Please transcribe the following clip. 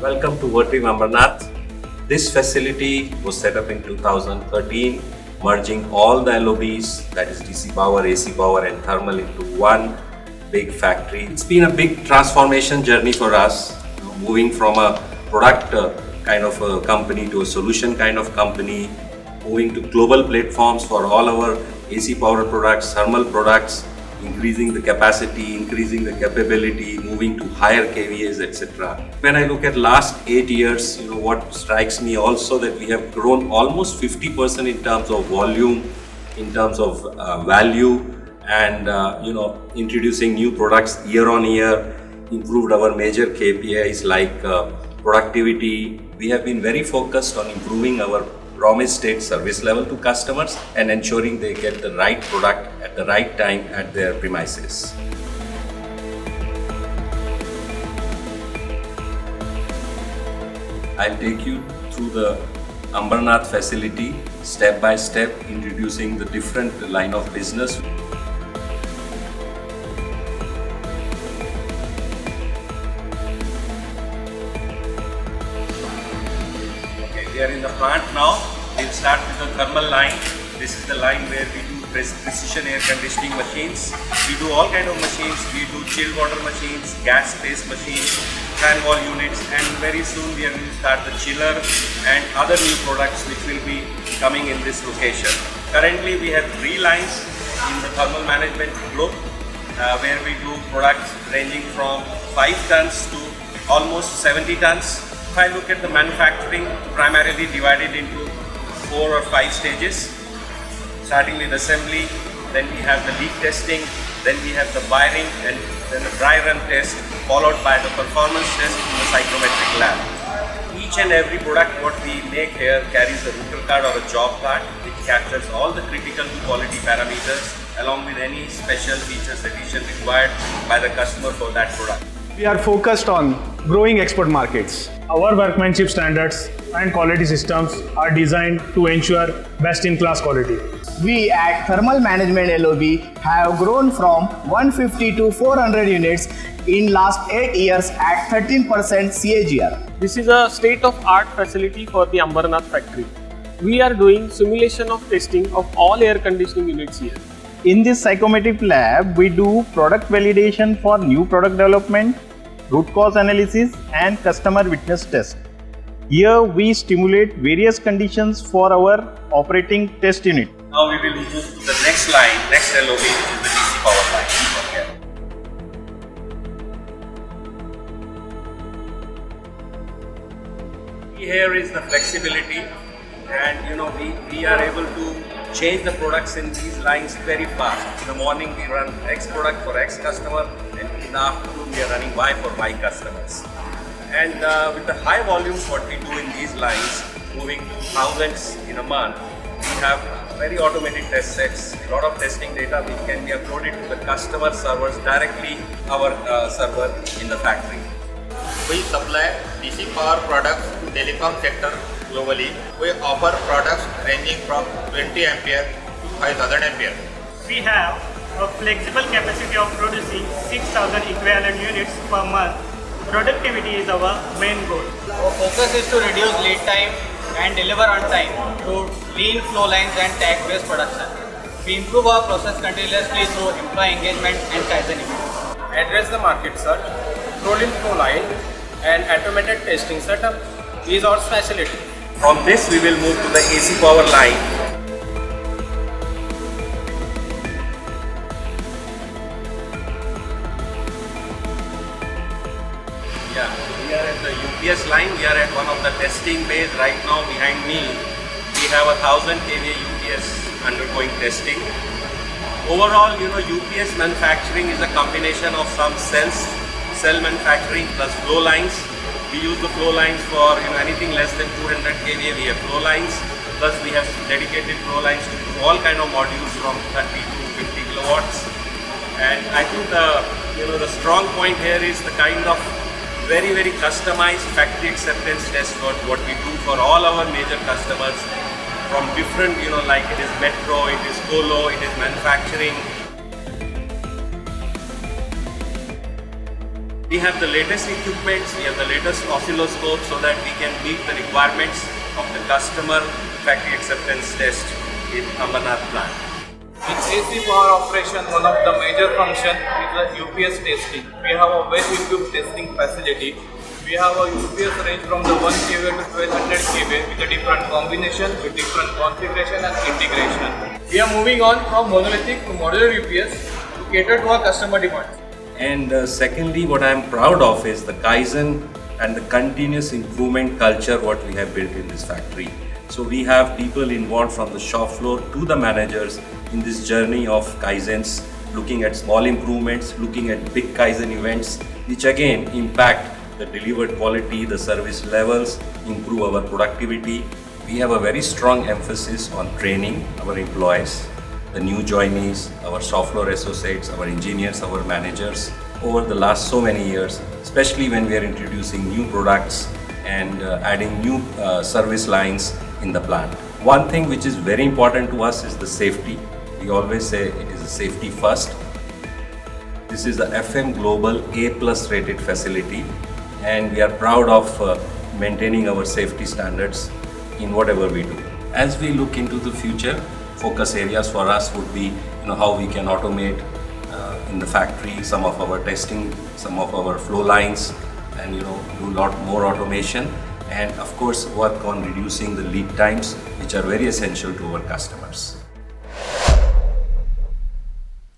Welcome to Vertiv Ambernath. This facility was set up in 2013, merging all the LOBs, that is DC Power, AC Power and Thermal, into one big factory. It's been a big transformation journey for us, moving from a product kind of a company to a solution kind of company, moving to global platforms for all our AC Power products, thermal products, increasing the capacity, increasing the capability, moving to higher kVAs, etc. When I look at last 8 years, what strikes me also that we have grown almost 50% in terms of volume, in terms of value, and introducing new products year on year, improved our major KPIs like productivity. We have been very focused on improving our promised state service level to customers and ensuring they get the right product at the right time at their premises. I'll take you through the Ambernath facility step by step, introducing the different line of business. We are in the plant now. We'll start with the thermal line. This is the line where we do precision air conditioning machines. We do all kind of machines. We do chilled water machines, gas-based machines, fan wall units, and very soon we are going to start the chiller and other new products which will be coming in this location. Currently we have 3 lines in the thermal management group where we do products ranging from 5 tons to almost 70 tons. If I look at the manufacturing, primarily divided into 4 or 5 stages, starting with assembly, then we have the leak testing, then we have the wiring, and then the dry run test, followed by the performance test in the psychrometric lab. Each and every product what we make here carries a router card or a job card which captures all the critical quality parameters along with any special features addition required by the customer for that product. We are focused on growing export markets. Our workmanship standards and quality systems are designed to ensure best-in-class quality. We at Thermal Management LOB have grown from 150 to 400 units in last 8 years at 13% CAGR. This is a state-of-art facility for the Ambernath factory. We are doing simulation of testing of all air conditioning units here. In this psychometric lab, we do product validation for new product development, root cause analysis and customer witness test. Here we stimulate various conditions for our operating test unit. Now we will move to the next line, next LOB, which is the DC power line. Here is the flexibility, and we are able to change the products in these lines very fast. In the morning we run X product for X customer, and in the afternoon we are running Y for Y customers. And with the high volumes what we do in these lines, moving to thousands in a month, we have very automated test sets. A lot of testing data which can be uploaded to the customer servers directly our server in the factory. We supply DC power products to telecom sector globally. We offer products ranging from 20 ampere to 5000 ampere. We have a flexible capacity of producing 6,000 equivalent units per month. Productivity is our main goal. Our focus is to reduce lead time and deliver on time through lean flow lines and tag-based production. We improve our process continuously through employee engagement and Kaizen events. Address the market search, rolling flow line and automated testing setup is our specialty. From this we will move to the AC power line. We are at the UPS line. We are at one of the testing bays right now. Behind me we have 1000 kVA UPS undergoing testing. Overall, UPS manufacturing is a combination of some cell manufacturing plus flow lines. We use the flow lines for anything less than 200 kVA. We have flow lines, plus we have dedicated flow lines to all kind of modules from 30 to 50 kilowatts. And I think the strong point here is the kind of very customized factory acceptance test what we do for all our major customers from different like it is metro, it is colo, it is manufacturing. We have the latest equipments, we have the latest oscilloscope so that we can meet the requirements of the customer factory acceptance test in Ambernath plant. In AC power operation, one of the major functions is the UPS testing. We have a well-equipped testing facility. We have a UPS range from the 1 kV to 1200 kV with a different combination, with different configuration and integration. We are moving on from monolithic to modular UPS to cater to our customer demands. And secondly, what I am proud of is the Kaizen and the continuous improvement culture what we have built in this factory. So we have people involved from the shop floor to the managers in this journey of Kaizens, looking at small improvements, looking at big Kaizen events, which again impact the delivered quality, the service levels, improve our productivity. We have a very strong emphasis on training our employees, the new joinees, our shop floor associates, our engineers, our managers over the last so many years, especially when we are introducing new products and adding new service lines in the plant. One thing which is very important to us is the safety. We always say it is a safety first. This is the FM Global A+ rated facility, and we are proud of maintaining our safety standards in whatever we do. As we look into the future, focus areas for us would be how we can automate in the factory some of our testing, some of our flow lines, and do a lot more automation, and of course work on reducing the lead times, which are very essential to our customers.